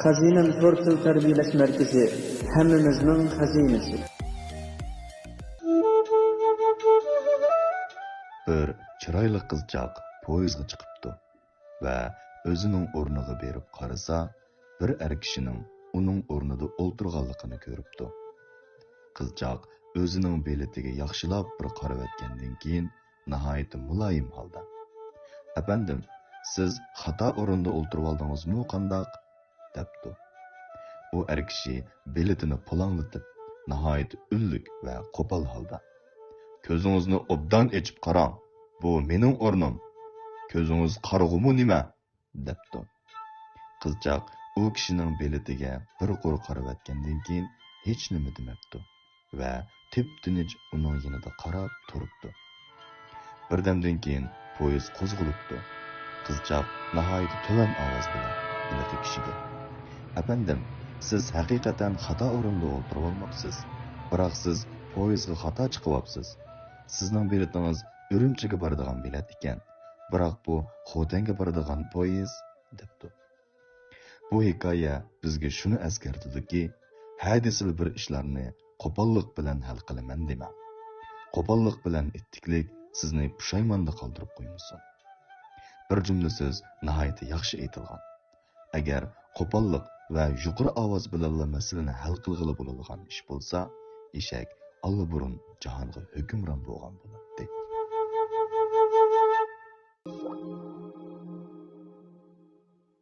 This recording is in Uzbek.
Xazinem Tortil Tarbiyalash Markazi hammamizning xazinasi. Bir chiroyli qizchaq poyezdga chiqibdi va o'zining o'rniga berib qarasa, bir er kishining uning o'rnida o'ltirganligini ko'ribdi. Qizchaq o'zining beletiga yaxshilab bir qarab o'tgandan keyin nihoyat muloyim holda: "Afandim, siz xato o'rinda o'ltirib oldingizmi qandoq?" debdi. U er kishi beletini pulanglatib, nihoyat unlik va qo'pol holda: "Ko'zingizni obdan ochib qarang. Bu mening o'rnim. Ko'zingiz qarg'umi nima?" debdi. Qizchaq u kishining beletiga bir qo'r qarab o'tgandan keyin hech nima demabdi va tip-tinch uning yonida qarab turibdi. Birdamdan keyin poyezd qo'zg'alibdi. Qizchaq nihoyat to'lan ovoz bilan bileti kishiga: "Afandim, siz haqiqatan xato o'rinda o'ltirib olmoqsiz. Biroq siz poyezdga xato chiqyapsiz. Sizning biletingiz Urumchiga boradigan bilet ekan. Biroq bu Xotanga boradigan poyezd" debdi. Bu hikoya bizga shuni eskartadiki, hadisli bir ishlarni qo'pollik bilan hal qilaman dema. Qo'pollik bilan ettiklik sizni pushaymonda qoldirib qo'ymasin. Bir jumla so'z nihoyat yaxshi aytilgan. Agar qo'pollik va yuqori ovoz bilan masalani hal qilg'ili bo'ladigan ish bo'lsa, eshak allaburun jahonga hukmron bo'lgan bo'ladi.